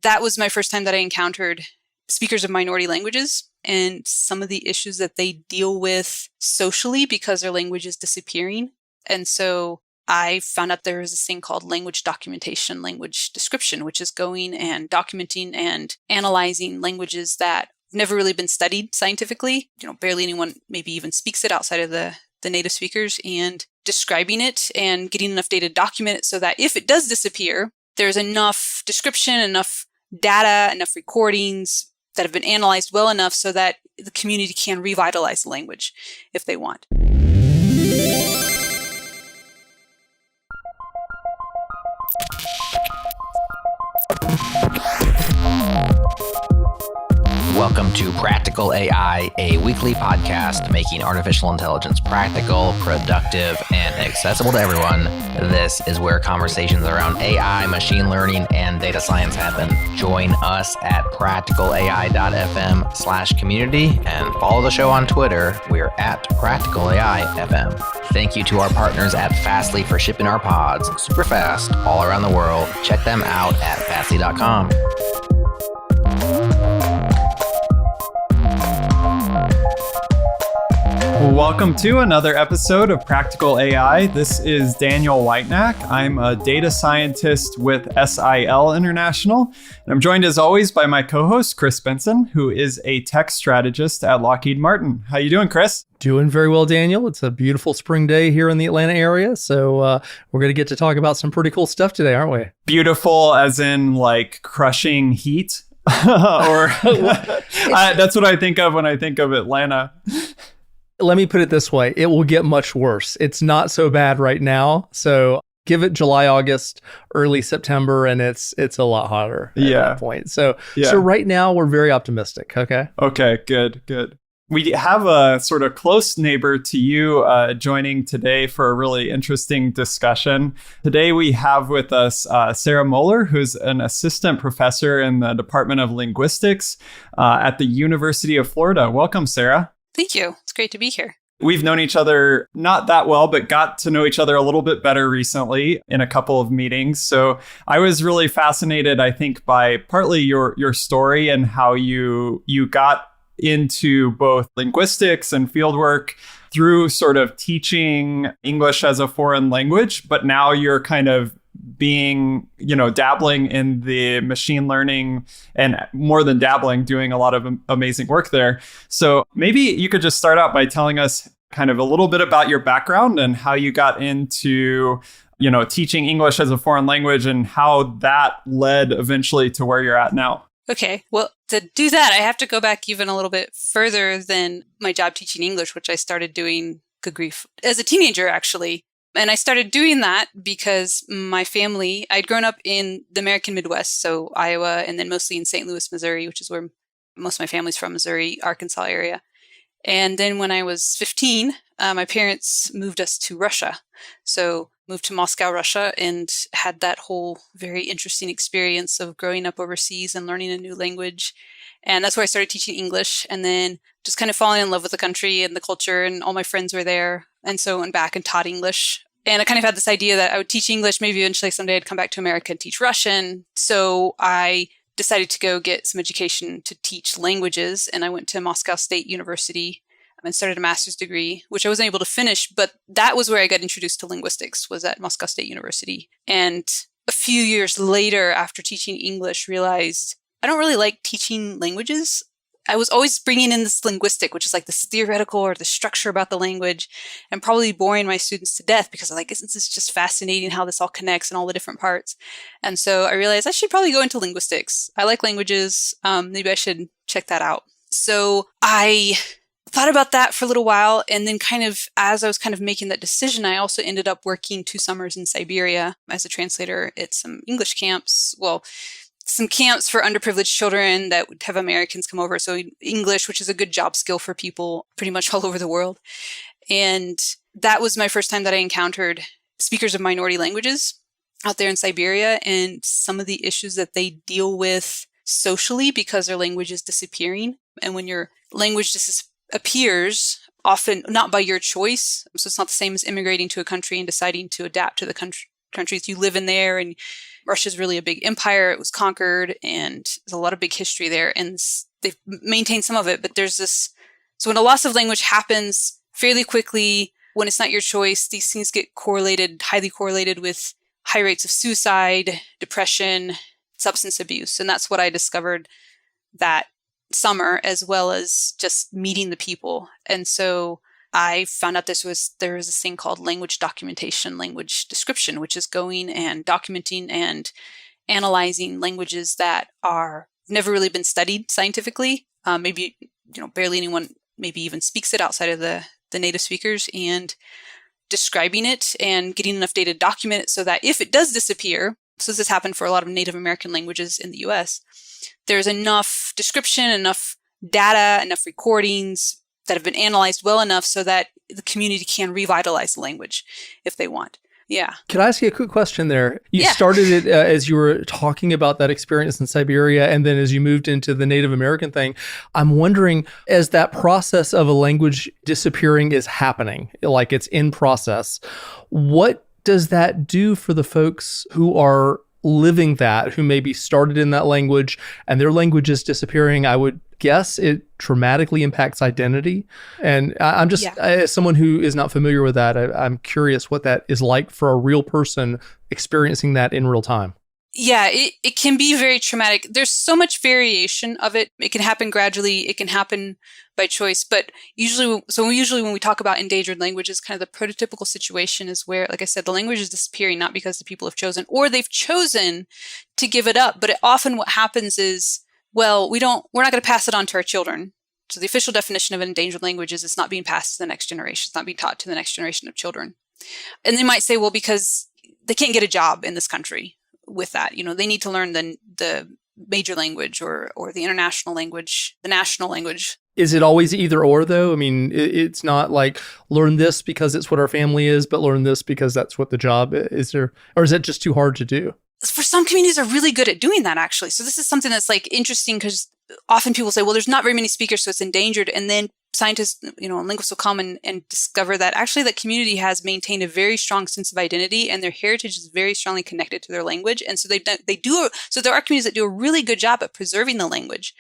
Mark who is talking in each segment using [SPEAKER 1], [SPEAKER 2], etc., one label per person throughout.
[SPEAKER 1] that was my first time that I encountered speakers of minority languages and some of the issues that they deal with socially because their language is disappearing. And so I found out there was this thing called language documentation, language description, which is going and documenting and analyzing languages that never really been studied scientifically. Barely anyone maybe even speaks it outside of the native speakers, and describing it and getting enough data to document it so that if it does disappear, there's enough description, enough data, enough recordings that have been analyzed well enough so that the community can revitalize the language if they want.
[SPEAKER 2] Welcome to Practical AI, a weekly podcast making artificial intelligence practical, productive, and accessible to everyone. This is where conversations around AI, machine learning, and data science happen. Join us at practicalai.fm/community and follow the show on Twitter. We're at practicalaifm. Thank you to our partners at Fastly for shipping our pods super fast all around the world. Check them out at fastly.com.
[SPEAKER 3] Welcome to another episode of Practical AI. This is Daniel Whitenack. I'm a data scientist with SIL International. And I'm joined as always by my co-host, Chris Benson, who is a tech strategist at Lockheed Martin. How you doing, Chris?
[SPEAKER 4] Doing very well, Daniel. It's a beautiful spring day here in the Atlanta area. So we're going to get to talk about some pretty cool stuff today, aren't we?
[SPEAKER 3] Beautiful as in like crushing heat? Or that's what I think of when I think of Atlanta.
[SPEAKER 4] Let me put it this way. It will get much worse. It's not so bad right now. So give it July, August, early September, and it's a lot hotter at that point. So right now we're very optimistic. Okay.
[SPEAKER 3] Okay, good. We have a sort of close neighbor to you joining today for a really interesting discussion. Today we have with us Sarah Moeller, who's an assistant professor in the Department of Linguistics at the University of Florida. Welcome, Sarah.
[SPEAKER 1] Thank you. It's great to be here.
[SPEAKER 3] We've known each other not that well, but got to know each other a little bit better recently in a couple of meetings. So I was really fascinated, I think, by partly your story and how you got into both linguistics and fieldwork through sort of teaching English as a foreign language, but now you're kind of being, dabbling in the machine learning and more than dabbling, doing a lot of amazing work there. So maybe you could just start out by telling us kind of a little bit about your background and how you got into, teaching English as a foreign language and how that led eventually to where you're at now.
[SPEAKER 1] Okay. Well, to do that, I have to go back even a little bit further than my job teaching English, which I started doing, good grief, as a teenager, actually. And I started doing that because my family, I'd grown up in the American Midwest, so Iowa, and then mostly in St. Louis, Missouri, which is where most of my family's from, Missouri, Arkansas area. And then when I was 15, my parents moved us to Russia. So moved to Moscow, Russia, and had that whole very interesting experience of growing up overseas and learning a new language. And that's where I started teaching English, and then just kind of falling in love with the country and the culture, and all my friends were there. And so I went back and taught English. And I kind of had this idea that I would teach English, maybe eventually someday I'd come back to America and teach Russian. So I decided to go get some education to teach languages, and I went to Moscow State University and started a master's degree, which I wasn't able to finish, but that was where I got introduced to linguistics, was at Moscow State University. And a few years later, after teaching English, realized I don't really like teaching languages. I was always bringing in this linguistic, which is like this theoretical or the structure about the language, and probably boring my students to death because I'm like, isn't this just fascinating how this all connects and all the different parts? And so I realized I should probably go into linguistics. I like languages. Maybe I should check that out. So I thought about that for a little while. And then as I was making that decision, I also ended up working 2 summers in Siberia as a translator at some English camps. Well, some camps for underprivileged children that would have Americans come over. So English, which is a good job skill for people pretty much all over the world. And that was my first time that I encountered speakers of minority languages out there in Siberia and some of the issues that they deal with socially because their language is disappearing. And when your language disappears, often not by your choice, so it's not the same as immigrating to a country and deciding to adapt to the countries you live in there and Russia's really a big empire. It was conquered, and there's a lot of big history there, and they've maintained some of it. But there's this, so when a loss of language happens fairly quickly, when it's not your choice, these things get highly correlated with high rates of suicide, depression, substance abuse. And that's what I discovered that summer, as well as just meeting the people. And so I found out there was this thing called language documentation, language description, which is going and documenting and analyzing languages that are never really been studied scientifically. Maybe, barely anyone maybe even speaks it outside of the native speakers, and describing it and getting enough data to document it so that if it does disappear, so this has happened for a lot of Native American languages in the US, there's enough description, enough data, enough recordings that have been analyzed well enough so that the community can revitalize the language if they want. Yeah.
[SPEAKER 4] Could I ask you a quick question there? You started it as you were talking about that experience in Siberia, and then as you moved into the Native American thing, I'm wondering, as that process of a language disappearing is happening, like it's in process, what does that do for the folks who are living that, who maybe started in that language and their language is disappearing? I would guess it dramatically impacts identity. And I'm just, as someone who is not familiar with that, I'm curious what that is like for a real person experiencing that in real time.
[SPEAKER 1] Yeah, it can be very traumatic. There's so much variation of it. It can happen gradually. It can happen by choice. But usually when we talk about endangered languages, kind of the prototypical situation is where, like I said, the language is disappearing, not because the people have chosen, or they've chosen to give it up. But often what happens is, well, we're not going to pass it on to our children. So the official definition of an endangered language is it's not being passed to the next generation. It's not being taught to the next generation of children. And they might say, well, because they can't get a job in this country with that. They need to learn the major language or the international language, the national language.
[SPEAKER 4] Is it always either or, though? I mean, it's not like learn this because it's what our family is, but learn this because that's what the job is. Or is it just too hard to do?
[SPEAKER 1] For some communities are really good at doing that, actually. So this is something that's like interesting, because often people say, well, there's not very many speakers, so it's endangered. And then scientists, and linguists will come and discover that actually that community has maintained a very strong sense of identity, and their heritage is very strongly connected to their language. And so so there are communities that do a really good job at preserving the language.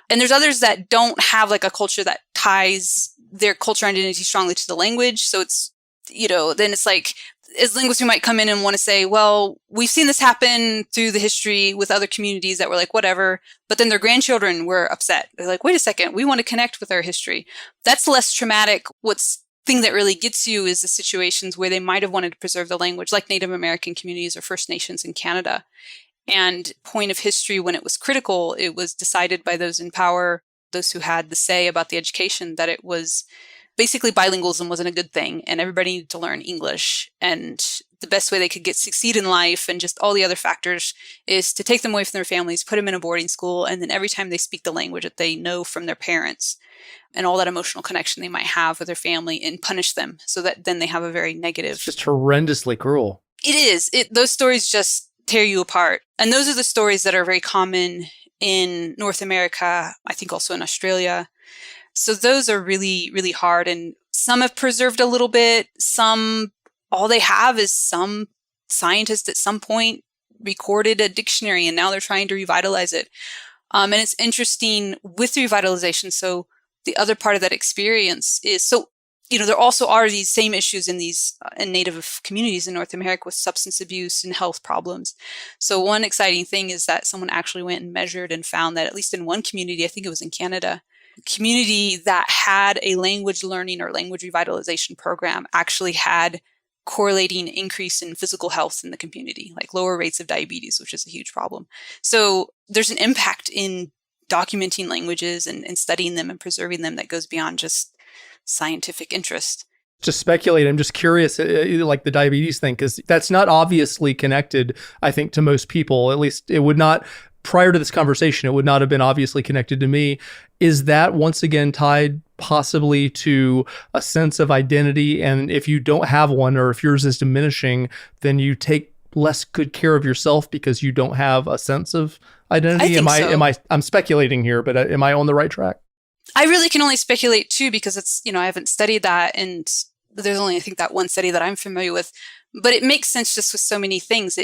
[SPEAKER 1] And there's others that don't have like a culture that ties their culture identity strongly to the language. So it's, then it's like, as linguists, we might come in and want to say, well, we've seen this happen through the history with other communities that were like, whatever. But then their grandchildren were upset. They're like, wait a second, we want to connect with our history. That's less traumatic. Thing that really gets you is the situations where they might have wanted to preserve the language, like Native American communities or First Nations in Canada. And point of history, when it was critical, it was decided by those in power, those who had the say about the education, that it was basically bilingualism wasn't a good thing, and everybody needed to learn English. And the best way they could succeed in life, and just all the other factors, is to take them away from their families, put them in a boarding school, and then every time they speak the language that they know from their parents and all that emotional connection they might have with their family, and punish them so that then they have a very negative.
[SPEAKER 4] It's just horrendously cruel.
[SPEAKER 1] It is. Those stories just tear you apart. And those are the stories that are very common in North America, I think also in Australia. So those are really, really hard. And some have preserved a little bit. Some, all they have is some scientist at some point recorded a dictionary, and now they're trying to revitalize it. And it's interesting with revitalization. So the other part of that experience is, there also are these same issues in Native communities in North America with substance abuse and health problems. So one exciting thing is that someone actually went and measured and found that at least in one community, I think it was in Canada, community that had a language learning or language revitalization program actually had correlating increase in physical health in the community, like lower rates of diabetes, which is a huge problem. So there's an impact in documenting languages and studying them and preserving them that goes beyond just scientific interest.
[SPEAKER 4] To speculate, I'm just curious, like the diabetes thing, because that's not obviously connected, I think, to most people. At least it would not, prior to this conversation, it would not have been obviously connected to me. Is that once again tied possibly to a sense of identity? And if you don't have one, or if yours is diminishing, then you take less good care of yourself because you don't have a sense of identity? I'm speculating here, but am I on the right track?
[SPEAKER 1] I really can only speculate too, because it's, I haven't studied that, and there's only, I think, that one study that I'm familiar with, but it makes sense just with so many things.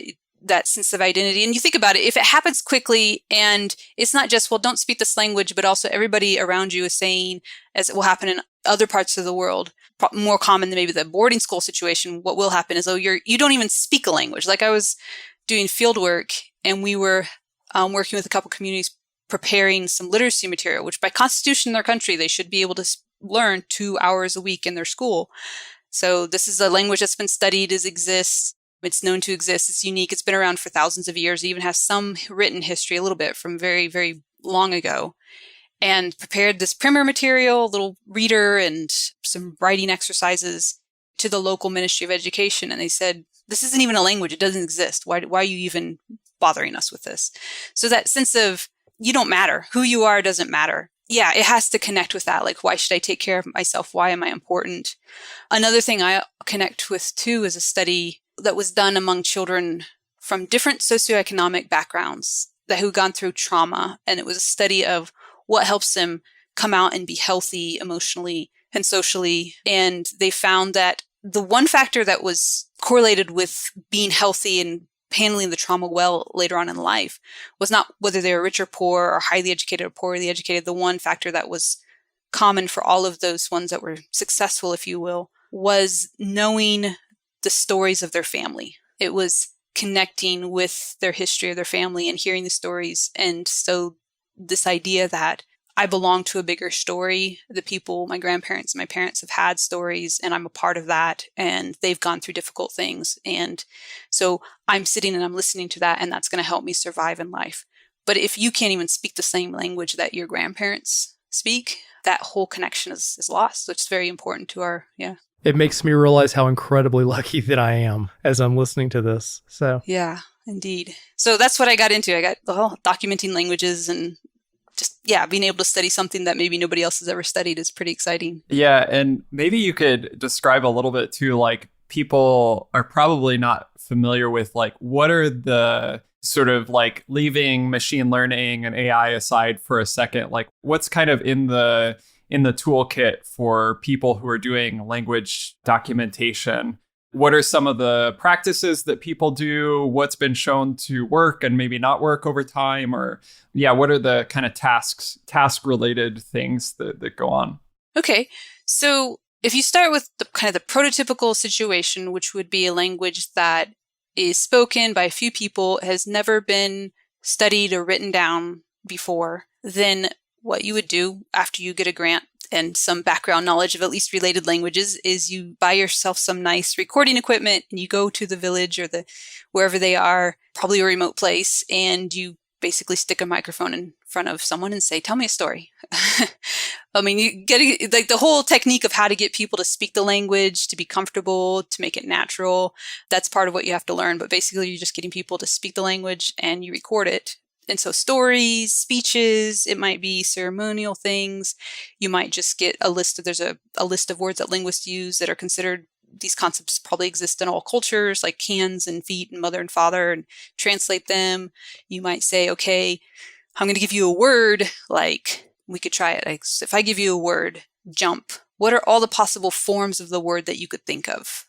[SPEAKER 1] that sense of identity. And you think about it, if it happens quickly and it's not just, well, don't speak this language, but also everybody around you is saying, as it will happen in other parts of the world, more common than maybe the boarding school situation, what will happen is, you don't even speak a language. Like I was doing field work and we were working with a couple communities preparing some literacy material, which by constitution in their country, they should be able to learn 2 hours a week in their school. So this is a language that's been studied, exists. It's known to exist. It's unique. It's been around for thousands of years. It even has some written history, a little bit from very, very long ago. And prepared this primer material, a little reader and some writing exercises to the local Ministry of Education. And they said, this isn't even a language. It doesn't exist. Why are you even bothering us with this? So that sense of you don't matter. Who you are doesn't matter. Yeah, it has to connect with that. Like, why should I take care of myself? Why am I important? Another thing I connect with too is a study that was done among children from different socioeconomic backgrounds who've gone through trauma. And it was a study of what helps them come out and be healthy emotionally and socially. And they found that the one factor that was correlated with being healthy and handling the trauma well later on in life was not whether they were rich or poor or highly educated or poorly educated. The one factor that was common for all of those ones that were successful, if you will, was knowing the stories of their family. It was connecting with their history of their family and hearing the stories. And so this idea that I belong to a bigger story. The people, my grandparents, my parents have had stories and I'm a part of that and they've gone through difficult things. And so I'm sitting and I'm listening to that and that's going to help me survive in life. But if you can't even speak the same language that your grandparents speak, that whole connection is lost. So it's very important to our,
[SPEAKER 4] It makes me realize how incredibly lucky that I am as I'm listening to this. So
[SPEAKER 1] yeah, indeed. So that's what I got into. I got documenting languages and just, being able to study something that maybe nobody else has ever studied is pretty exciting.
[SPEAKER 3] Yeah. And maybe you could describe a little bit too, like people are probably not familiar with like, what are the sort of like leaving machine learning and AI aside for a second, like what's kind of in the toolkit for people who are doing language documentation? What are some of the practices that people do? What's been shown to work and maybe not work over time? Or what are the kind of task-related things that go on?
[SPEAKER 1] Okay. So if you start with the kind of the prototypical situation, which would be a language that is spoken by a few people, has never been studied or written down before, then what you would do after you get a grant and some background knowledge of at least related languages is you buy yourself some nice recording equipment and you go to the village or wherever they are, probably a remote place, and you basically stick a microphone in front of someone and say, tell me a story. I mean, you get like the whole technique of how to get people to speak the language, to be comfortable, to make it natural. That's part of what you have to learn. But basically, you're just getting people to speak the language and you record it. And so stories, speeches, it might be ceremonial things. You might just get there's a list of words that linguists use that are considered, these concepts probably exist in all cultures, like hands and feet and mother and father, and translate them. You might say, okay, I'm going to give you a word, like we could try it. Like, if I give you a word, jump, what are all the possible forms of the word that you could think of?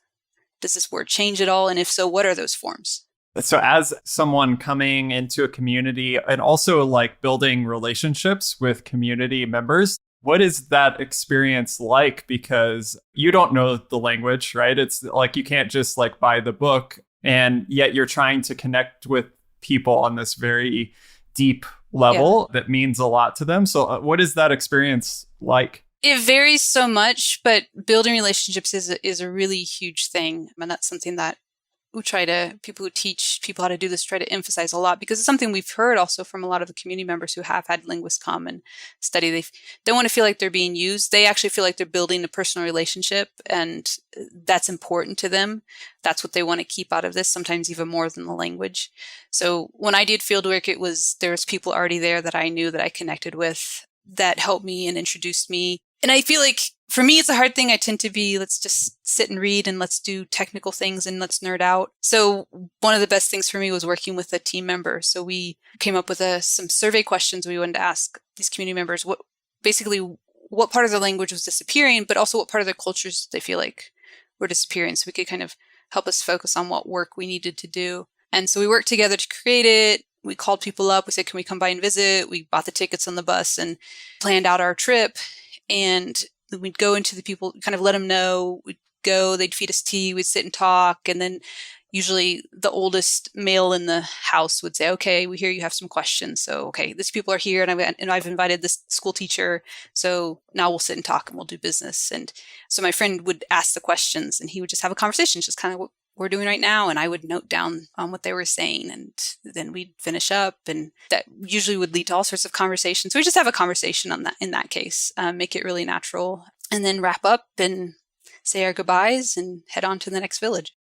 [SPEAKER 1] Does this word change at all? And if so, what are those forms?
[SPEAKER 3] So as someone coming into a community and also like building relationships with community members, what is that experience like? Because you don't know the language, right? It's like you can't just like buy the book, and yet you're trying to connect with people on this very deep level that means a lot to them. So what is that experience like?
[SPEAKER 1] It varies so much, but building relationships is a really huge thing. And that's something that people who teach people how to do this try to emphasize a lot, because it's something we've heard also from a lot of the community members who have had linguists come and study. They don't want to feel like they're being used. They actually feel like they're building a personal relationship, and that's important to them. That's what they want to keep out of this, sometimes even more than the language. So when I did fieldwork, there was people already there that I knew, that I connected with, that helped me and introduced me. And I feel like for me, it's a hard thing. I tend to be, let's just sit and read and let's do technical things and let's nerd out. So one of the best things for me was working with a team member. So we came up with some survey questions we wanted to ask these community members, what part of their language was disappearing, but also what part of their cultures they feel like were disappearing. So we could kind of help us focus on what work we needed to do. And so we worked together to create it. We called people up. We said, can we come by and visit? We bought the tickets on the bus and planned out our trip. And we'd go into the people, kind of let them know. We'd go, they'd feed us tea, we'd sit and talk. And then usually the oldest male in the house would say, okay, we hear you have some questions. So, okay, these people are here and I've invited this school teacher. So now we'll sit and talk and we'll do business. And so my friend would ask the questions and he would just have a conversation, just kind of what we're doing right now. And I would note down what they were saying and then we'd finish up. And that usually would lead to all sorts of conversations. So we just have a conversation on that in that case, make it really natural and then wrap up and say our goodbyes and head on to the next village.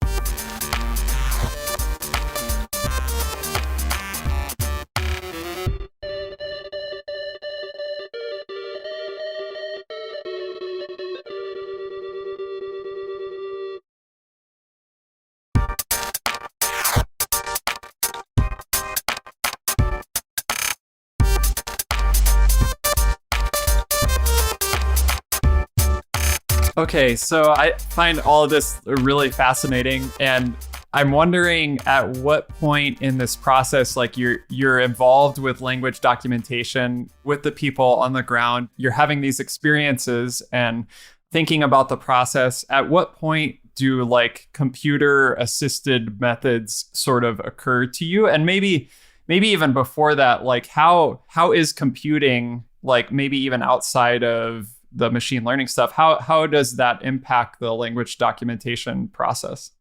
[SPEAKER 3] Okay, so I find all of this really fascinating, and I'm wondering at what point in this process, like you're involved with language documentation with the people on the ground, you're having these experiences and thinking about the process. At what point do like computer assisted methods sort of occur to you? And maybe even before that, like how is computing, like maybe even outside of the machine learning stuff, how does that impact the language documentation process?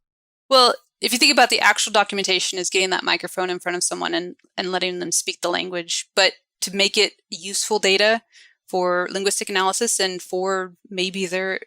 [SPEAKER 1] Well, if you think about the actual documentation is getting that microphone in front of someone and letting them speak the language, but to make it useful data for linguistic analysis and for maybe their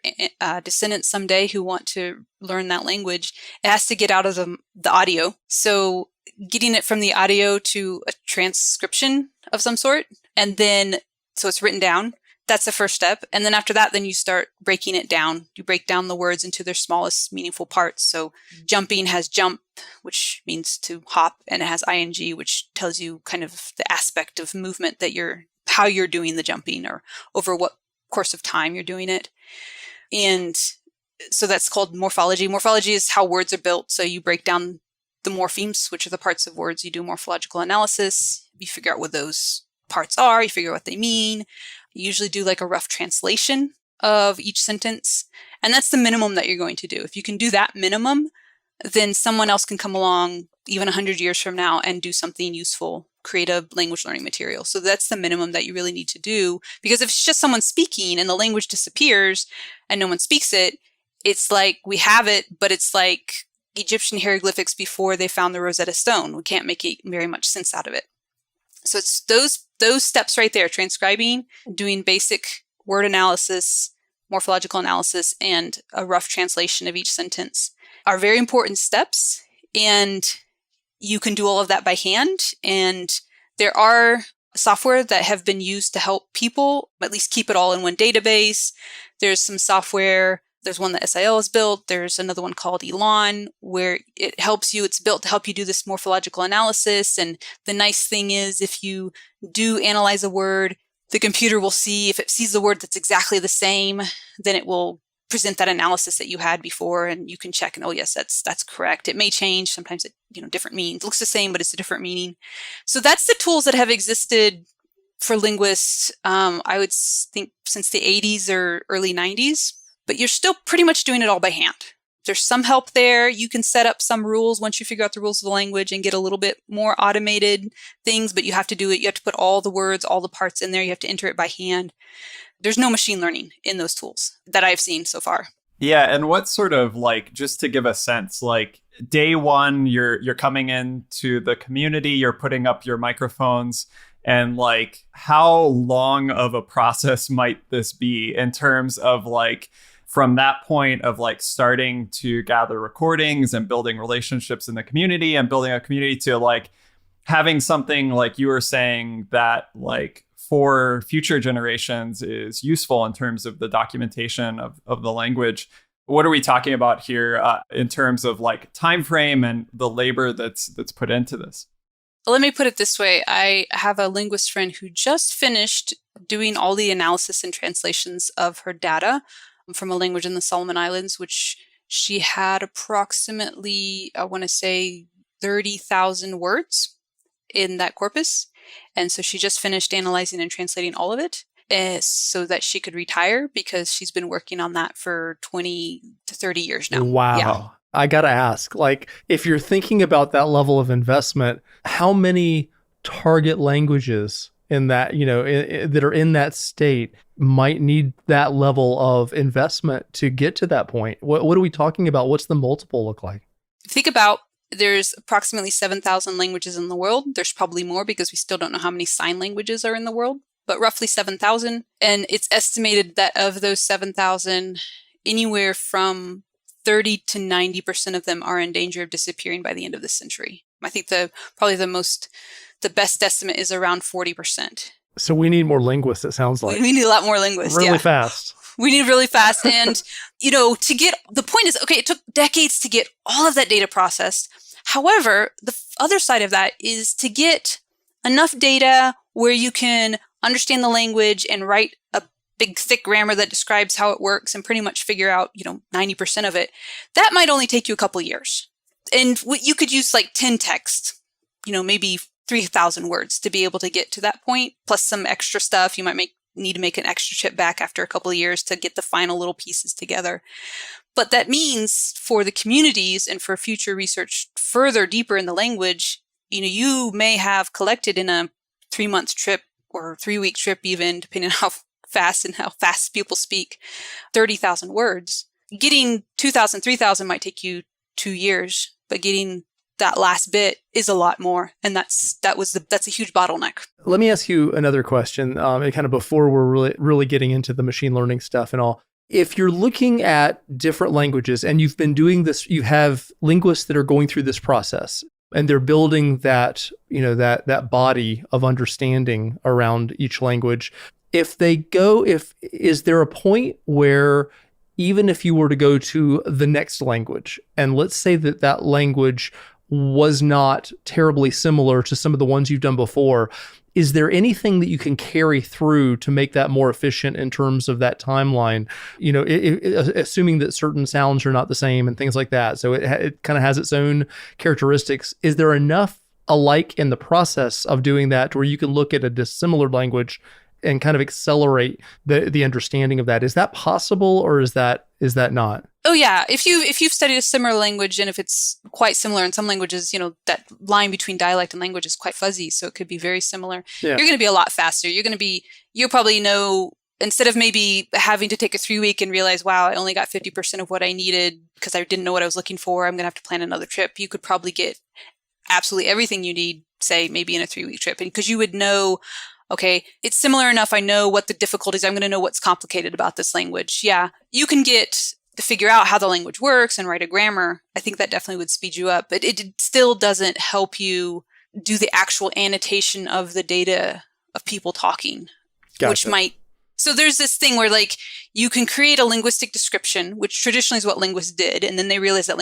[SPEAKER 1] descendants someday who want to learn that language, it has to get out of the audio. So getting it from the audio to a transcription of some sort, and then so it's written down. That's the first step. And then after that, then you start breaking it down. You break down the words into their smallest meaningful parts. So jumping has jump, which means to hop, and it has ing, which tells you kind of the aspect of movement that how you're doing the jumping or over what course of time you're doing it. And so that's called morphology. Morphology is how words are built. So you break down the morphemes, which are the parts of words. You do morphological analysis. You figure out what those parts are. You figure out what they mean. You usually do like a rough translation of each sentence. And that's the minimum that you're going to do. If you can do that minimum, then someone else can come along even 100 years from now and do something useful, create a language learning material. So that's the minimum that you really need to do. Because if it's just someone speaking and the language disappears and no one speaks it, it's like we have it, but it's like Egyptian hieroglyphics before they found the Rosetta Stone. We can't make very much sense out of it. So it's those steps right there, transcribing, doing basic word analysis, morphological analysis, and a rough translation of each sentence are very important steps. And you can do all of that by hand. And there are software that have been used to help people at least keep it all in one database. There's some software. There's one that SIL has built. There's another one called Elon where it helps you. It's built to help you do this morphological analysis. And the nice thing is if you do analyze a word, the computer will see if it sees the word that's exactly the same, then it will present that analysis that you had before and you can check and, oh yes, that's correct. It may change. Sometimes it, different meanings. It looks the same, but it's a different meaning. So that's the tools that have existed for linguists, I would think since the 80s or early 90s. But you're still pretty much doing it all by hand. There's some help there. You can set up some rules once you figure out the rules of the language and get a little bit more automated things, but you have to do it. You have to put all the words, all the parts in there. You have to enter it by hand. There's no machine learning in those tools that I've seen so far.
[SPEAKER 3] Yeah. And what sort of like, just to give a sense, like day one, you're coming into the community, you're putting up your microphones. And like, how long of a process might this be in terms of like, from that point of like starting to gather recordings and building relationships in the community and building a community to like having something like you were saying that like for future generations is useful in terms of the documentation of the language. What are we talking about here in terms of like time frame and the labor that's put into this?
[SPEAKER 1] Well, let me put it this way. I have a linguist friend who just finished doing all the analysis and translations of her data from a language in the Solomon Islands, which she had approximately, I want to say, 30,000 words in that corpus. And so she just finished analyzing and translating all of it so that she could retire, because she's been working on that for 20 to 30 years now.
[SPEAKER 4] Wow.
[SPEAKER 1] Yeah.
[SPEAKER 4] I got to ask, like, if you're thinking about that level of investment, how many target languages in that, that are in that state might need that level of investment to get to that point? What are we talking about? What's the multiple look like?
[SPEAKER 1] Think about, there's approximately 7,000 languages in the world. There's probably more because we still don't know how many sign languages are in the world, but roughly 7,000. And it's estimated that of those 7,000, anywhere from 30 to 90% of them are in danger of disappearing by the end of this century. I think the best estimate is around 40%.
[SPEAKER 4] So we need more linguists, it sounds like.
[SPEAKER 1] We need a lot more linguists.
[SPEAKER 4] Really fast.
[SPEAKER 1] We need really fast. And, the point is, okay, it took decades to get all of that data processed. However, the other side of that is to get enough data where you can understand the language and write a big, thick grammar that describes how it works and pretty much figure out, 90% of it. That might only take you a couple of years. And you could use like 10 text, maybe 3,000 words to be able to get to that point, plus some extra stuff. You might need to make an extra trip back after a couple of years to get the final little pieces together. But that means for the communities and for future research further deeper in the language, you may have collected in a 3-month trip or 3-week trip, even depending on how fast people speak, 30,000 words. Getting 2,000, 3,000 might take you 2 years, but getting that last bit is a lot more. And that's a huge bottleneck.
[SPEAKER 4] Let me ask you another question, and kind of before we're really getting into the machine learning stuff and all. If you're looking at different languages and you've been doing this, you have linguists that are going through this process and they're building that, that body of understanding around each language. Is there a point where even if you were to go to the next language, and let's say that language was not terribly similar to some of the ones you've done before, is there anything that you can carry through to make that more efficient in terms of that timeline? Assuming that certain sounds are not the same and things like that. So it kind of has its own characteristics. Is there enough alike in the process of doing that where you can look at a dissimilar language and kind of accelerate the understanding of that? Is that possible, or is that not?
[SPEAKER 1] Oh yeah, if you've studied a similar language, and if it's quite similar in some languages, that line between dialect and language is quite fuzzy, so it could be very similar. Yeah. You're going to be a lot faster. You'll probably know, instead of maybe having to take a 3-week and realize, wow, I only got 50% of what I needed because I didn't know what I was looking for, I'm going to have to plan another trip. You could probably get absolutely everything you need, say maybe in a 3-week trip, and because you would know, okay, it's similar enough. I know what the difficulties. I'm going to know what's complicated about this language. Yeah, you can get to figure out how the language works and write a grammar. I think that definitely would speed you up, but it still doesn't help you do the actual annotation of the data of people talking, gotcha. Which might. So there's this thing where you can create a linguistic description, which traditionally is what linguists did, and then they realize that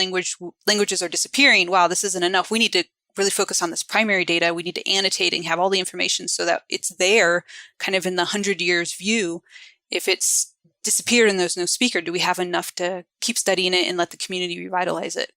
[SPEAKER 1] languages are disappearing. Wow, this isn't enough. We need to really focus on this primary data. We need to annotate and have all the information so that it's there kind of in the 100 years view. If it's disappeared and there's no speaker, do we have enough to keep studying it and let the community revitalize it?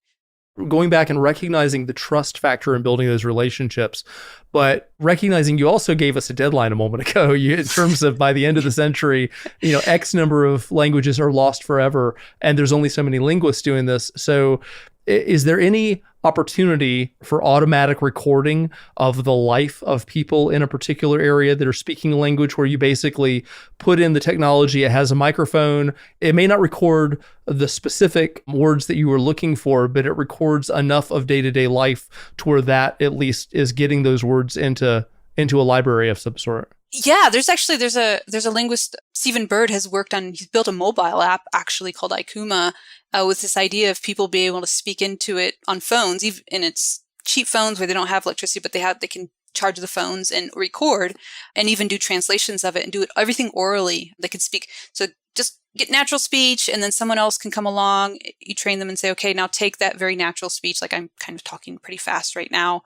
[SPEAKER 4] Going back and recognizing the trust factor in building those relationships, but recognizing you also gave us a deadline a moment ago in terms of by the end of the century, X number of languages are lost forever, and there's only so many linguists doing this. So is there any opportunity for automatic recording of the life of people in a particular area that are speaking a language, where you basically put in the technology, it has a microphone, it may not record the specific words that you were looking for, but it records enough of day-to-day life to where that at least is getting those words into a library of some sort?
[SPEAKER 1] Yeah, there's a linguist, Stephen Bird, he's built a mobile app actually called Ikuma, with this idea of people being able to speak into it on phones, even and it's cheap phones where they don't have electricity, but they can charge the phones and record and even do translations of it and do it everything orally. They can speak. So just get natural speech, and then someone else can come along. You train them and say, okay, now take that very natural speech, like I'm kind of talking pretty fast right now,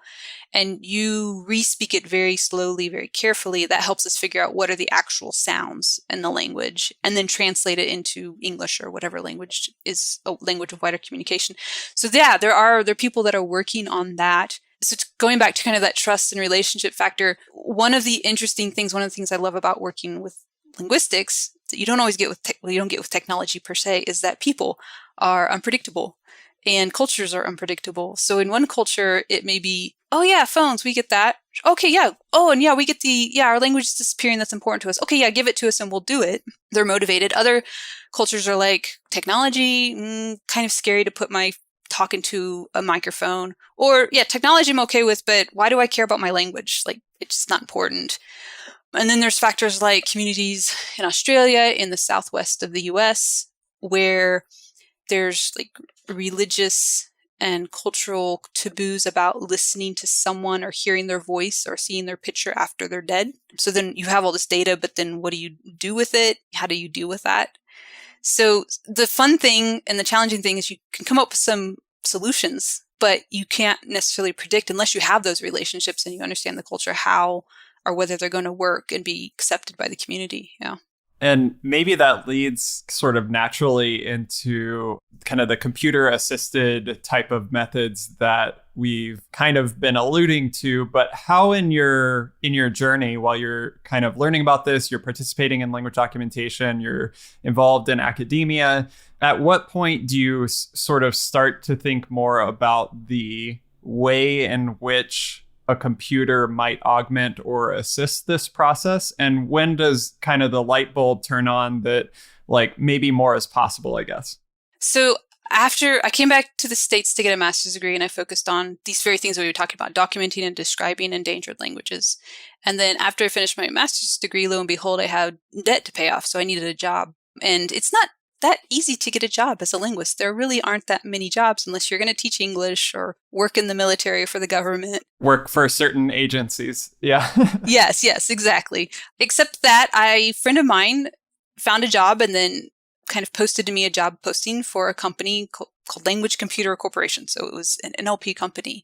[SPEAKER 1] and you re-speak it very slowly, very carefully. That helps us figure out what are the actual sounds in the language, and then translate it into English or whatever language is a language of wider communication. So yeah, there are people that are working on that. So going back to kind of that trust and relationship factor, one of the things I love about working with linguistics that you don't always get with you don't get with technology per se, is that people are unpredictable and cultures are unpredictable. So in one culture, it may be, oh yeah, phones, we get that. Okay, yeah. Oh, and yeah, we get our language is disappearing. That's important to us. Okay, yeah, give it to us and we'll do it. They're motivated. Other cultures are like, technology, kind of scary to put my talking to a microphone. Or yeah, technology I'm okay with, but why do I care about my language? Like, it's just not important. And then there's factors like communities in Australia, in the southwest of the US, where there's like religious and cultural taboos about listening to someone or hearing their voice or seeing their picture after they're dead. So then you have all this data, but then what do you do with it? How do you deal with that? So the fun thing and the challenging thing is you can come up with some solutions, but you can't necessarily predict unless you have those relationships and you understand the culture, how or whether they're going to work and be accepted by the community. Yeah.
[SPEAKER 3] And maybe that leads sort of naturally into kind of the computer assisted type of methods that we've kind of been alluding to. But how in your journey, while you're kind of learning about this, you're participating in language documentation, you're involved in academia, at what point do you sort of start to think more about the way in which a computer might augment or assist this process? And when does kind of the light bulb turn on that like maybe more is possible, I guess?
[SPEAKER 1] So after I came back to the States to get a master's degree, and I focused on these very things that we were talking about, documenting and describing endangered languages. And then after I finished my master's degree, lo and behold, I had debt to pay off. So I needed a job. And it's not that easy to get a job as a linguist. There really aren't that many jobs unless you're going to teach English or work in the military or for the government.
[SPEAKER 3] Work for certain agencies. Yeah.
[SPEAKER 1] Yes, exactly. Except that a friend of mine found a job and then kind of posted to me a job posting for a company called Language Computer Corporation. So it was an NLP company,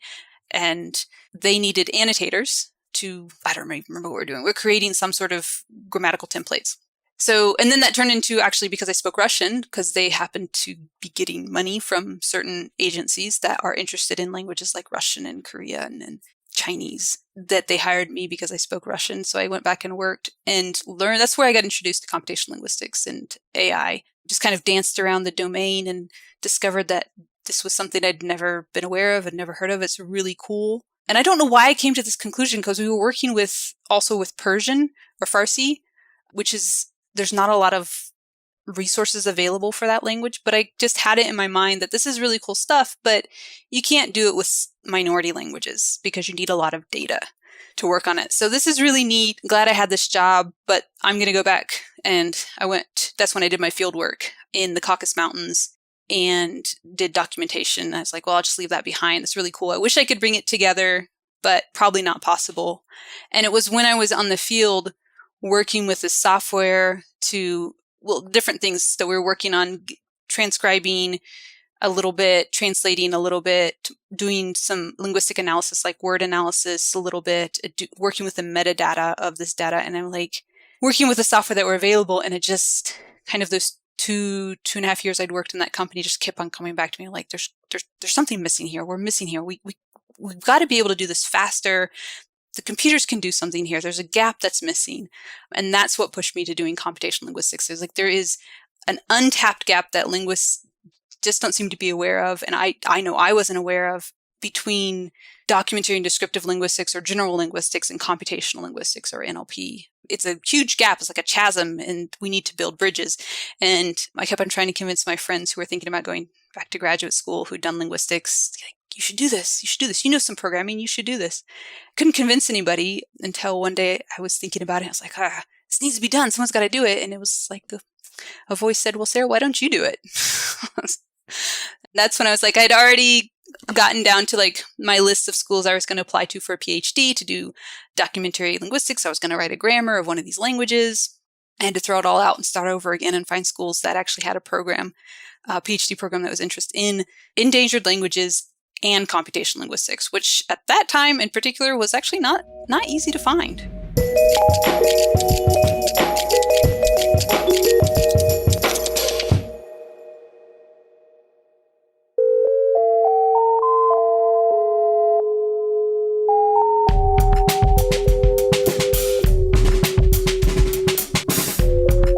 [SPEAKER 1] and they needed annotators to, I don't remember what we're doing. We're creating some sort of grammatical templates. So, and then that turned into, actually, because I spoke Russian, because they happened to be getting money from certain agencies that are interested in languages like Russian and Korean and Chinese, that they hired me because I spoke Russian. So I went back and worked and learned. That's where I got introduced to computational linguistics and AI. Just kind of danced around the domain and discovered that this was something I'd never been aware of and never heard of. It's really cool. And I don't know why I came to this conclusion, because we were working also with Persian or Farsi, which is, there's not a lot of resources available for that language, but I just had it in my mind that this is really cool stuff, but you can't do it with minority languages because you need a lot of data to work on it. So this is really neat. Glad I had this job, but I'm going to go back. And that's when I did my field work in the Caucasus Mountains and did documentation. I was like, well, I'll just leave that behind. It's really cool. I wish I could bring it together, but probably not possible. And it was when I was on the field working with the software different things that we were working on, transcribing a little bit, translating a little bit, doing some linguistic analysis like word analysis a little bit, working with the metadata of this data. And I'm like working with the software that were available. And it just kind of those 2.5 years I'd worked in that company just kept on coming back to me. Like, there's something missing here. We're missing here. We've got to be able to do this faster. The computers can do something here. There's a gap that's missing. And that's what pushed me to doing computational linguistics. There is an untapped gap that linguists just don't seem to be aware of. And I know I wasn't aware of, between documentary and descriptive linguistics or general linguistics and computational linguistics or NLP. It's a huge gap. It's like a chasm, and we need to build bridges. And I kept on trying to convince my friends who were thinking about going back to graduate school, who'd done linguistics, like, you should do this. You should do this. You know some programming. You should do this. Couldn't convince anybody until one day I was thinking about it. I was like, this needs to be done. Someone's got to do it. And it was like a voice said, well, Sarah, why don't you do it? That's when I was like, I'd already gotten down to like my list of schools I was going to apply to for a PhD to do documentary linguistics. I was going to write a grammar of one of these languages. I had to throw it all out and start over again and find schools that actually had a program, a PhD program that was interested in endangered languages and computational linguistics, which at that time in particular was actually not easy to find.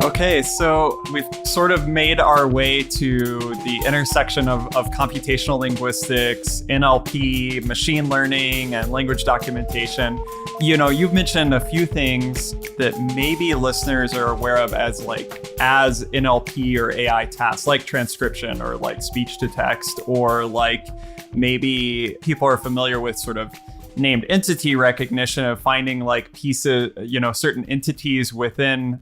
[SPEAKER 3] Okay, so we've sort of made our way to the intersection of computational linguistics, NLP, machine learning, and language documentation. You know, you've mentioned a few things that maybe listeners are aware of as NLP or AI tasks, like transcription or like speech to text, or like maybe people are familiar with sort of named entity recognition of finding like pieces, certain entities within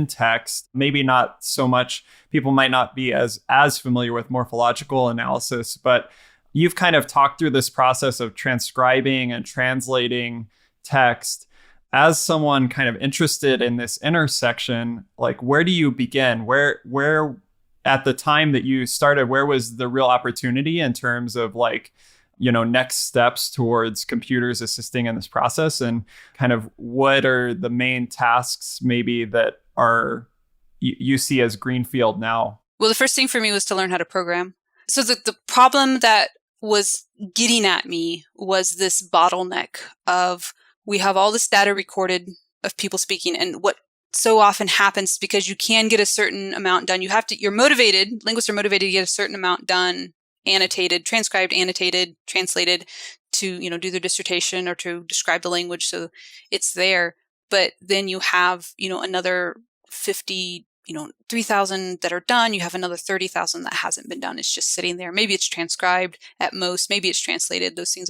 [SPEAKER 3] text. Maybe not so much, people might not be as familiar with morphological analysis, but you've kind of talked through this process of transcribing and translating text. As someone kind of interested in this intersection, like where do you begin? Where at the time that you started, where was the real opportunity in terms of like, next steps towards computers assisting in this process, and kind of what are the main tasks maybe that are you see as greenfield now?
[SPEAKER 1] Well, the first thing for me was to learn how to program. So the problem that was getting at me was this bottleneck of we have all this data recorded of people speaking, and what so often happens because you can get a certain amount done. You're motivated, linguists are motivated to get a certain amount done, annotated, transcribed, annotated, translated to, do their dissertation or to describe the language. So it's there. But then you have, another 50, 3,000 that are done. You have another 30,000 that hasn't been done. It's just sitting there. Maybe it's transcribed at most. Maybe it's translated. Those things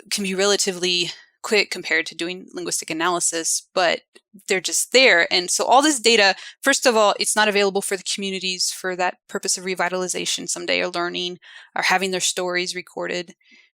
[SPEAKER 1] can be relatively quick compared to doing linguistic analysis, but they're just there. And so all this data, first of all, it's not available for the communities for that purpose of revitalization someday, or learning, or having their stories recorded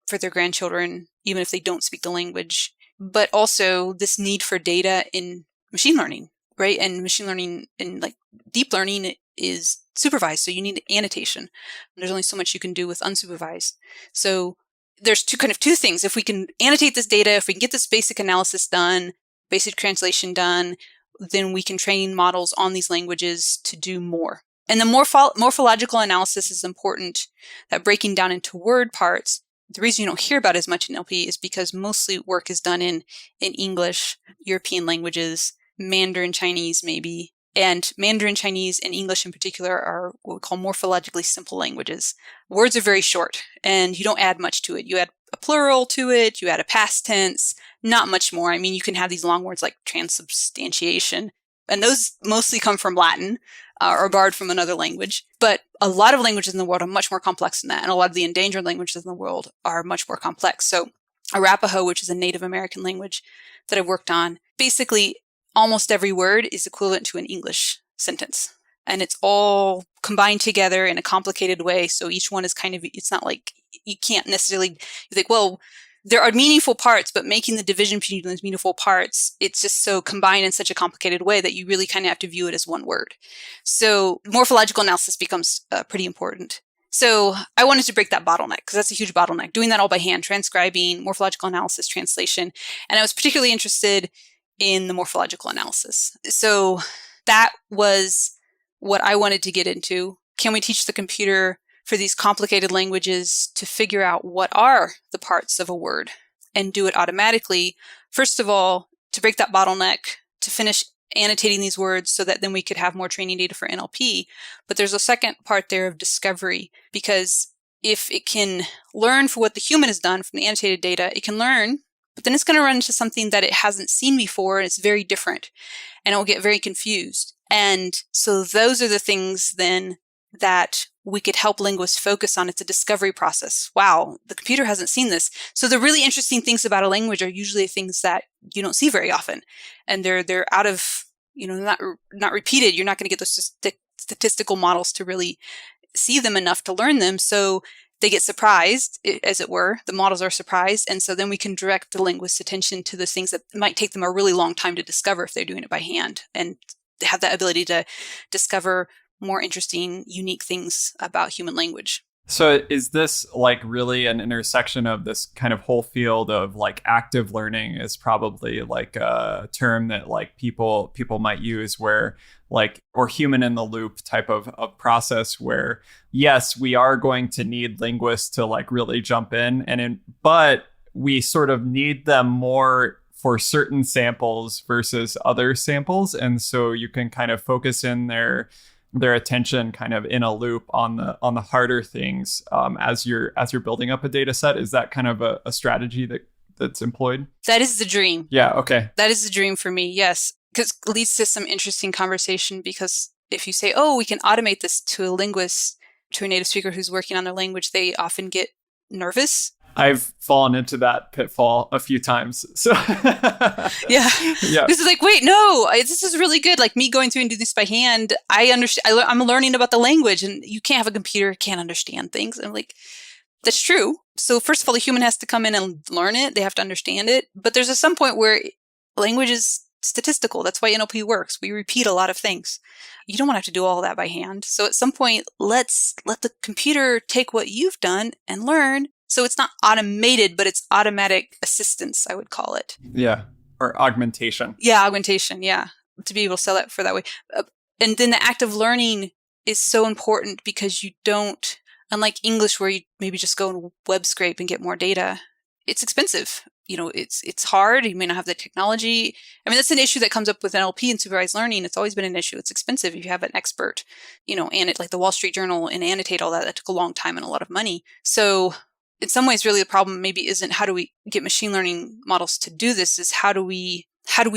[SPEAKER 1] for their grandchildren, even if they don't speak the language. But also this need for data in machine learning, right? And machine learning and like deep learning is supervised. So you need annotation. There's only so much you can do with unsupervised. So there's two things. If we can annotate this data, if we can get this basic analysis done, basic translation done, then we can train models on these languages to do more. And the morphological analysis is important, that breaking down into word parts. The reason you don't hear about as much in NLP is because mostly work is done in English, European languages, Mandarin Chinese maybe. And Mandarin Chinese and English in particular are what we call morphologically simple languages. Words are very short and you don't add much to it. You add a plural to it, you add a past tense, not much more. I mean, you can have these long words like transubstantiation, and those mostly come from Latin or borrowed from another language. But a lot of languages in the world are much more complex than that. And a lot of the endangered languages in the world are much more complex. So Arapaho, which is a Native American language that I've worked on, basically almost every word is equivalent to an English sentence. And it's all combined together in a complicated way. So each one is it's not like you can't necessarily, you think, well, there are meaningful parts, but making the division between those meaningful parts, it's just so combined in such a complicated way that you really kind of have to view it as one word. So morphological analysis becomes pretty important. So I wanted to break that bottleneck because that's a huge bottleneck, doing that all by hand, transcribing, morphological analysis, translation. And I was particularly interested in the morphological analysis. So that was what I wanted to get into. Can we teach the computer for these complicated languages to figure out what are the parts of a word and do it automatically? First of all, to break that bottleneck, to finish annotating these words so that then we could have more training data for NLP. But there's a second part there of discovery, because if it can learn for what the human has done from the annotated data, it can learn, but then it's going to run into something that it hasn't seen before, and it's very different, and it will get very confused. And so those are the things then that we could help linguists focus on. It's a discovery process. Wow, the computer hasn't seen this. So the really interesting things about a language are usually things that you don't see very often, and they're out of, not repeated. You're not going to get those statistical models to really see them enough to learn them. So they get surprised, as it were. The models are surprised. And so then we can direct the linguist's attention to those things that might take them a really long time to discover if they're doing it by hand. And have that ability to discover more interesting, unique things about human language.
[SPEAKER 3] So is this like really an intersection of this kind of whole field of like active learning is probably like a term that like people might use where like, or human in the loop type of process where, yes, we are going to need linguists to like really jump in but we sort of need them more for certain samples versus other samples. And so you can kind of focus in their attention kind of in a loop on the harder things as you're building up a data set. Is that kind of a strategy that's employed?
[SPEAKER 1] That is the dream.
[SPEAKER 3] Yeah. Okay.
[SPEAKER 1] That is the dream for me. Yes. Because it leads to some interesting conversation, because if you say, oh, we can automate this to a linguist, to a native speaker who's working on their language, they often get nervous.
[SPEAKER 3] I've fallen into that pitfall a few times. So
[SPEAKER 1] yeah. This is like, wait, no, this is really good. Like me going through and do this by hand. I understand. I'm learning about the language, and you can't have a computer can't understand things. And I'm like, that's true. So first of all, the human has to come in and learn it. They have to understand it. But there's some point where language is statistical. That's why NLP works. We repeat a lot of things. You don't want to have to do all that by hand. So at some point, let's let the computer take what you've done and learn. So it's not automated, but it's automatic assistance, I would call it.
[SPEAKER 3] Yeah. Or augmentation.
[SPEAKER 1] Yeah, augmentation. Yeah. To be able to sell that for that way. And then the act of learning is so important, because you don't, unlike English where you maybe just go and web scrape and get more data, it's expensive. You know, it's hard. You may not have the technology. I mean, that's an issue that comes up with NLP and supervised learning. It's always been an issue. It's expensive if you have an expert, you know, and it like the Wall Street Journal and annotate all that. That took a long time and a lot of money. So in some ways, really the problem maybe isn't how do we get machine learning models to do this, is how do we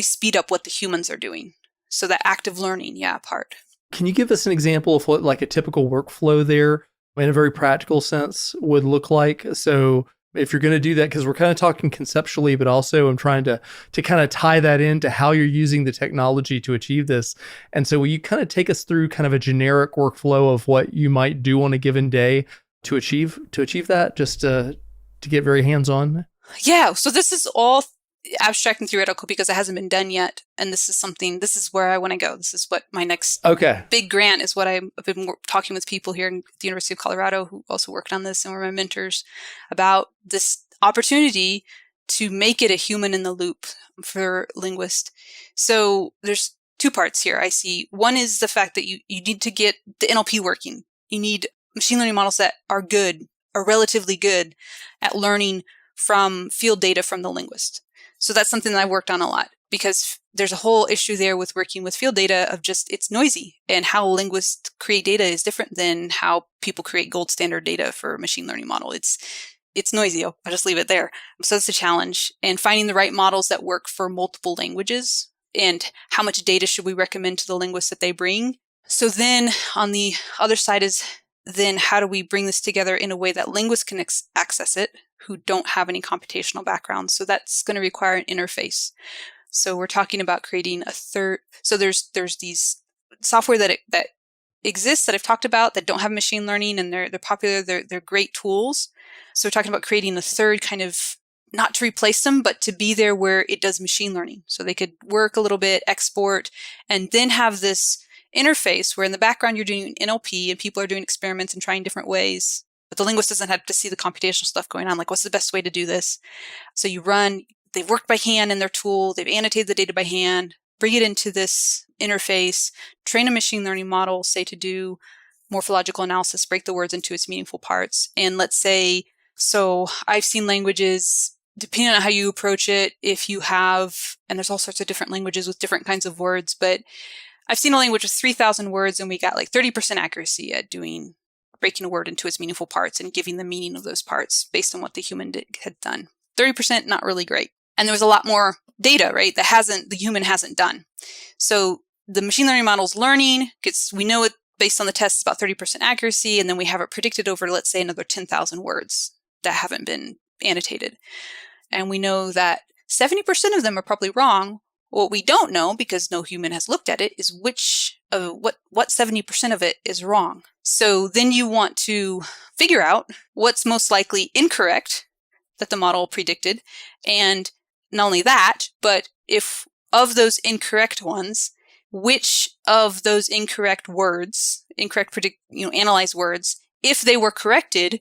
[SPEAKER 1] speed up what the humans are doing? So that active learning, part.
[SPEAKER 4] Can you give us an example of what like a typical workflow there in a very practical sense would look like? So if you're going to do that, because we're kind of talking conceptually, but also I'm trying to kind of tie that into how you're using the technology to achieve this. And so will you kind of take us through kind of a generic workflow of what you might do on a given day to achieve that, just to get very hands-on?
[SPEAKER 1] Yeah. So this is all abstract and theoretical because it hasn't been done yet. And this is where I want to go. This is what my next big grant is, what I've been talking with people here at the University of Colorado who also worked on this and were my mentors about this opportunity to make it a human in the loop for linguists. So there's two parts here I see. One is the fact that you need to get the NLP working. You need machine learning models that are relatively good at learning from field data from the linguist. So that's something that I've worked on a lot, because there's a whole issue there with working with field data of just it's noisy, and how linguists create data is different than how people create gold standard data for a machine learning model. It's noisy. I'll just leave it there. So that's a challenge. And finding the right models that work for multiple languages, and how much data should we recommend to the linguists that they bring. So then on the other side is then how do we bring this together in a way that linguists can access it who don't have any computational background? So that's going to require an interface. So we're talking about creating a third. So there's these software that exists that I've talked about that don't have machine learning, and they're popular. They're great tools. So we're talking about creating a third kind of, not to replace them, but to be there where it does machine learning. So they could work a little bit, export, and then have this interface where in the background you're doing NLP and people are doing experiments and trying different ways, but the linguist doesn't have to see the computational stuff going on. Like, what's the best way to do this? So they've worked by hand in their tool, they've annotated the data by hand, bring it into this interface, train a machine learning model, say to do morphological analysis, break the words into its meaningful parts. And let's say, so I've seen languages, depending on how you approach it, if you have, and there's all sorts of different languages with different kinds of words, but I've seen a language with 3,000 words and we got like 30% accuracy at breaking a word into its meaningful parts and giving the meaning of those parts based on what the human had done. 30%, not really great. And there was a lot more data, right, the human hasn't done. So the machine learning model's learning, we know it based on the test, it's about 30% accuracy, and then we have it predicted over, let's say, another 10,000 words that haven't been annotated. And we know that 70% of them are probably wrong. What we don't know, because no human has looked at it, is what 70% of it is wrong. So then you want to figure out what's most likely incorrect that the model predicted. And not only that, but if of those incorrect ones, which of those analyzed words, if they were corrected,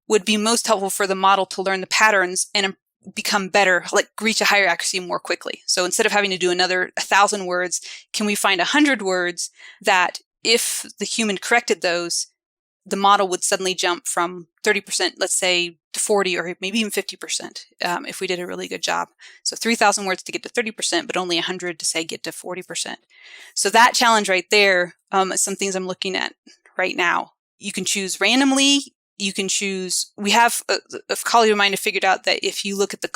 [SPEAKER 1] would be most helpful for the model to learn the patterns and become better, like reach a higher accuracy more quickly. So instead of having to do another 1,000 words, can we find 100 words that if the human corrected those, the model would suddenly jump from 30%, let's say, to 40 or maybe even 50% if we did a really good job. So 3,000 words to get to 30%, but only 100 to say get to 40%. So that challenge right there is some things I'm looking at right now. You can choose randomly. You can choose, we have a colleague of mine who figured out that if you look at the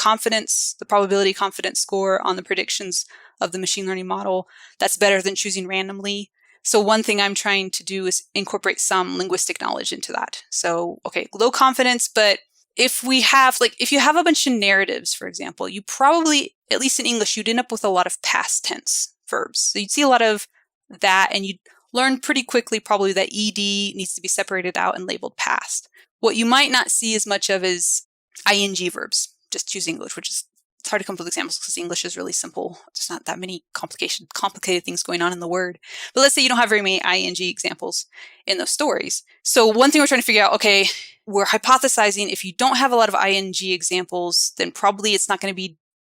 [SPEAKER 1] probability confidence score on the predictions of the machine learning model, that's better than choosing randomly. So one thing I'm trying to do is incorporate some linguistic knowledge into that. So, okay, low confidence, but if you have a bunch of narratives, for example, you probably, at least in English, you'd end up with a lot of past tense verbs. So you'd see a lot of that, and you'd learn pretty quickly probably that ED needs to be separated out and labeled past. What you might not see as much of is ing verbs. Just choose English, which is, it's hard to come up with examples because English is really simple. There's not that many complicated things going on in the word. But let's say you don't have very many ing examples in those stories. So one thing we're trying to figure out, okay, we're hypothesizing if you don't have a lot of ing examples, then probably it's not going to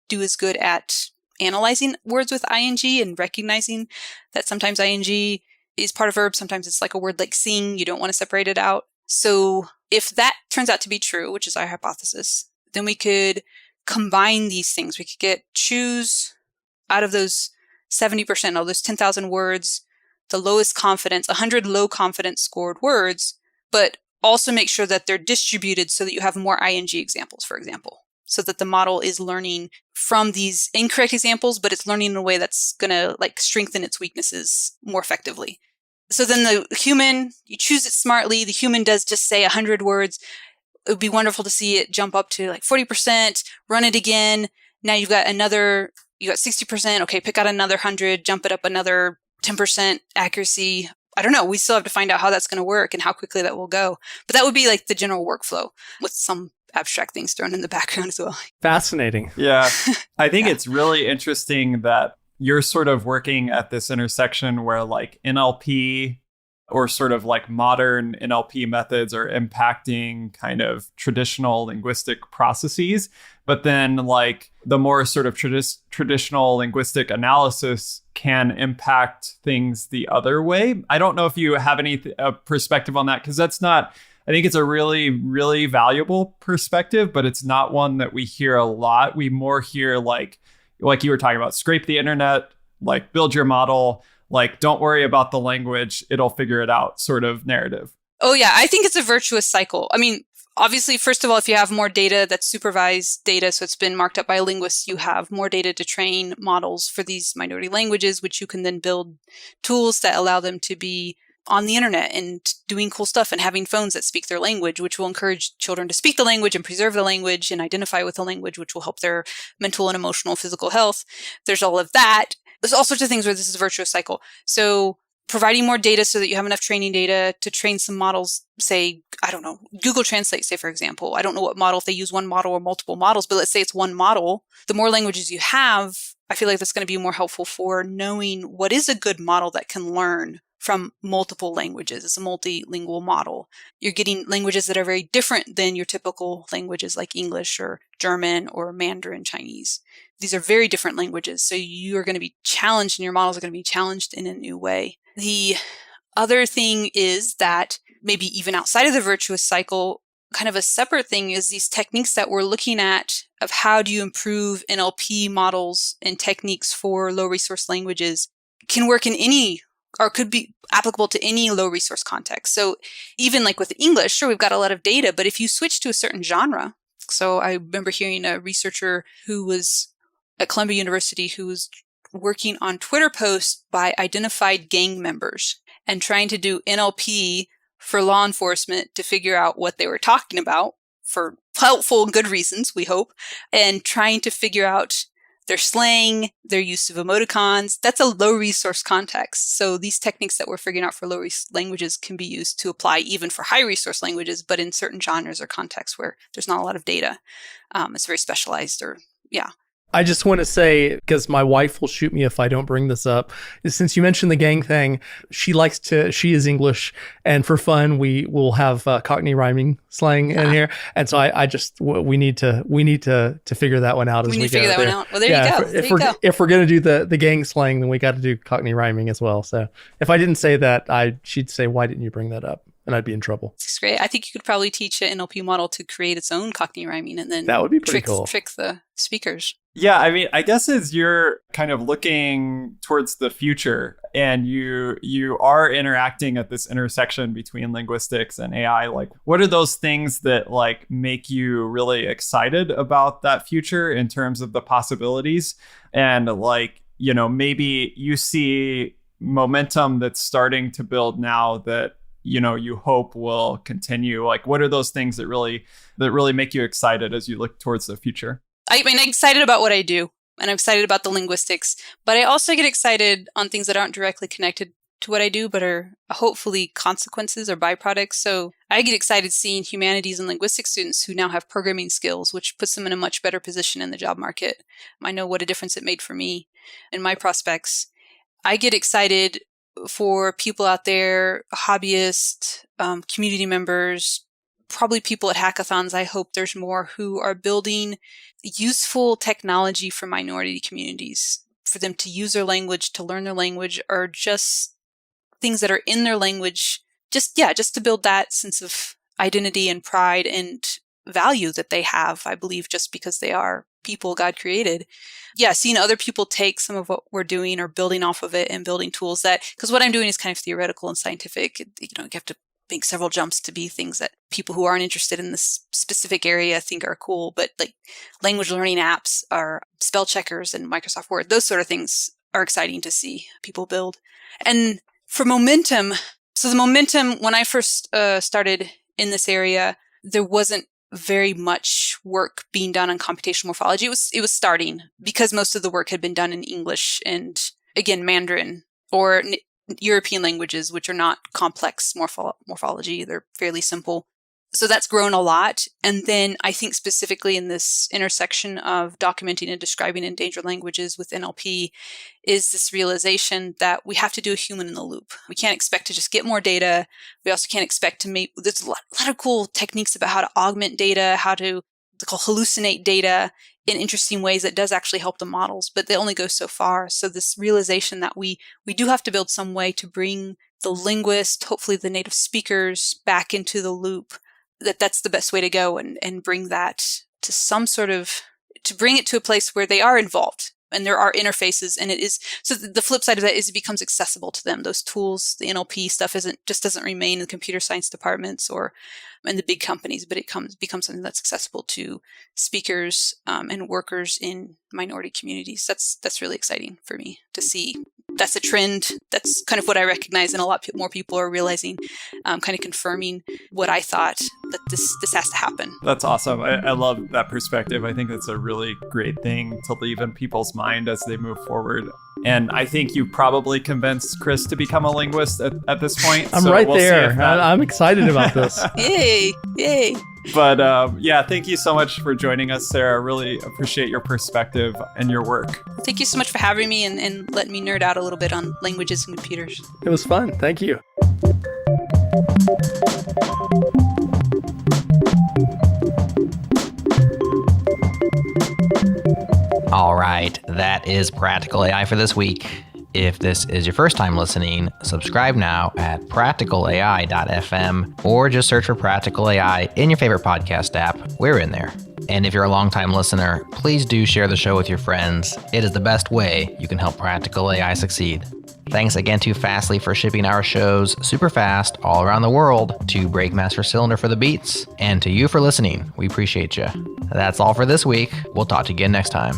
[SPEAKER 1] do as good at analyzing words with ing and recognizing that sometimes ing is part of verb. Sometimes it's like a word like sing. You don't want to separate it out. So if that turns out to be true, which is our hypothesis, then we could combine these things. We could choose out of those 70%, of those 10,000 words, the lowest confidence, 100 low confidence scored words, but also make sure that they're distributed so that you have more ing examples, for example, so that the model is learning from these incorrect examples, but it's learning in a way that's going to strengthen its weaknesses more effectively. So then the human, you choose it smartly. The human does just say 100 words. It would be wonderful to see it jump up to 40%, run it again. Now you got 60%. Okay, pick out another 100, jump it up another 10% accuracy. I don't know. We still have to find out how that's going to work and how quickly that will go. But that would be the general workflow with some abstract things thrown in the background as well.
[SPEAKER 4] Fascinating.
[SPEAKER 3] Yeah. I think it's really interesting that you're sort of working at this intersection where NLP or sort of modern NLP methods are impacting kind of traditional linguistic processes. But then the more sort of traditional linguistic analysis can impact things the other way. I don't know if you have any perspective on that, because I think it's a really, really valuable perspective, but it's not one that we hear a lot. We more hear like you were talking about, scrape the internet, build your model, don't worry about the language, it'll figure it out sort of narrative.
[SPEAKER 1] Oh yeah, I think it's a virtuous cycle. I mean, obviously, first of all, if you have more data that's supervised data, so it's been marked up by linguists, you have more data to train models for these minority languages, which you can then build tools that allow them to be on the internet and doing cool stuff and having phones that speak their language, which will encourage children to speak the language and preserve the language and identify with the language, which will help their mental and emotional, physical health. There's all of that. There's all sorts of things where this is a virtuous cycle. So providing more data so that you have enough training data to train some models, say, I don't know, Google Translate, say, for example. I don't know what model, if they use one model or multiple models, but let's say it's one model. The more languages you have, I feel like that's going to be more helpful for knowing what is a good model that can learn from multiple languages. It's a multilingual model. You're getting languages that are very different than your typical languages like English or German or Mandarin Chinese. These are very different languages. So you are going to be challenged and your models are going to be challenged in a new way. The other thing is that maybe even outside of the virtuous cycle, kind of a separate thing is these techniques that we're looking at of how do you improve NLP models and techniques for low resource languages can work in any or could be applicable to any low resource context. So even with English, sure, we've got a lot of data, but if you switch to a certain genre, so I remember hearing a researcher who was at Columbia University who was working on Twitter posts by identified gang members and trying to do NLP for law enforcement to figure out what they were talking about for helpful and good reasons, we hope, and trying to figure out their slang, their use of emoticons. That's a low resource context. So these techniques that we're figuring out for low resource languages can be used to apply even for high resource languages, but in certain genres or contexts where there's not a lot of data. It's very specialized
[SPEAKER 4] I just want to say, because my wife will shoot me if I don't bring this up, since you mentioned the gang thing, she is English, and for fun, we will have Cockney rhyming slang in here. And so we need to figure that one out as we go.
[SPEAKER 1] We need to figure that one out. Well, there you go.
[SPEAKER 4] If we're going to do the gang slang, then we got to do Cockney rhyming as well. So if I didn't say that, she'd say, why didn't you bring that up? And I'd be in trouble.
[SPEAKER 1] It's great. I think you could probably teach an NLP model to create its own Cockney rhyming and then
[SPEAKER 4] that would be pretty cool.
[SPEAKER 1] Trick the speakers.
[SPEAKER 3] Yeah, I mean, I guess as you're kind of looking towards the future and you are interacting at this intersection between linguistics and AI, like what are those things that like make you really excited about that future in terms of the possibilities? And like, you know, maybe you see momentum that's starting to build now that, you know, you hope will continue. Like, what are those things that really make you excited as you look towards the future?
[SPEAKER 1] I mean, I'm excited about what I do, and I'm excited about the linguistics, but I also get excited on things that aren't directly connected to what I do, but are hopefully consequences or byproducts. So I get excited seeing humanities and linguistics students who now have programming skills, which puts them in a much better position in the job market. I know what a difference it made for me and my prospects. I get excited for people out there, hobbyists, community members, probably people at hackathons. I hope there's more who are building useful technology for minority communities, for them to use their language, to learn their language, or just things that are in their language, just to build that sense of identity and pride and value that they have, I believe, just because they are people God created. Yeah, seeing other people take some of what we're doing or building off of it and building tools that, because what I'm doing is kind of theoretical and scientific. You know, you have to make several jumps to be things that people who aren't interested in this specific area think are cool. But like language learning apps are spell checkers and Microsoft Word. Those sort of things are exciting to see people build. And for momentum, so the momentum, when I first started in this area, there wasn't very much work being done on computational morphology. It was starting because most of the work had been done in English and, again, Mandarin or European languages, which are not complex morphology. They're fairly simple. So that's grown a lot. And then I think specifically in this intersection of documenting and describing endangered languages with NLP is this realization that we have to do a human in the loop. We can't expect to just get more data. We also can't expect to there's a lot of cool techniques about how to augment data, how to hallucinate data in interesting ways that does actually help the models, but they only go so far. So this realization that we do have to build some way to bring the linguist, hopefully the native speakers, back into the loop, that's the best way to go and bring that to some sort of, to bring it to a place where they are involved and there are interfaces. And it is, so the flip side of that is it becomes accessible to them. Those tools, the NLP stuff doesn't remain in the computer science departments or in the big companies, but it becomes something that's accessible to speakers and workers in minority communities. That's really exciting for me to see. That's a trend. That's kind of what I recognize, and a lot more people are realizing, kind of confirming what I thought, that this has to happen.
[SPEAKER 3] That's awesome. I love that perspective. I think it's a really great thing to leave in people's mind as they move forward. And I think you probably convinced Chris to become a linguist at this point.
[SPEAKER 4] I'm right there. I'm excited about this.
[SPEAKER 1] Yay.
[SPEAKER 3] But yeah, thank you so much for joining us, Sarah. Really appreciate your perspective and your work.
[SPEAKER 1] Thank you so much for having me and letting me nerd out a little bit on languages and computers.
[SPEAKER 4] It was fun. Thank you.
[SPEAKER 2] All right, that is Practical AI for this week. If this is your first time listening, subscribe now at practicalai.fm or just search for Practical AI in your favorite podcast app. We're in there. And if you're a longtime listener, please do share the show with your friends. It is the best way you can help Practical AI succeed. Thanks again to Fastly for shipping our shows super fast all around the world, to Breakmaster Cylinder for the beats, and to you for listening. We appreciate you. That's all for this week. We'll talk to you again next time.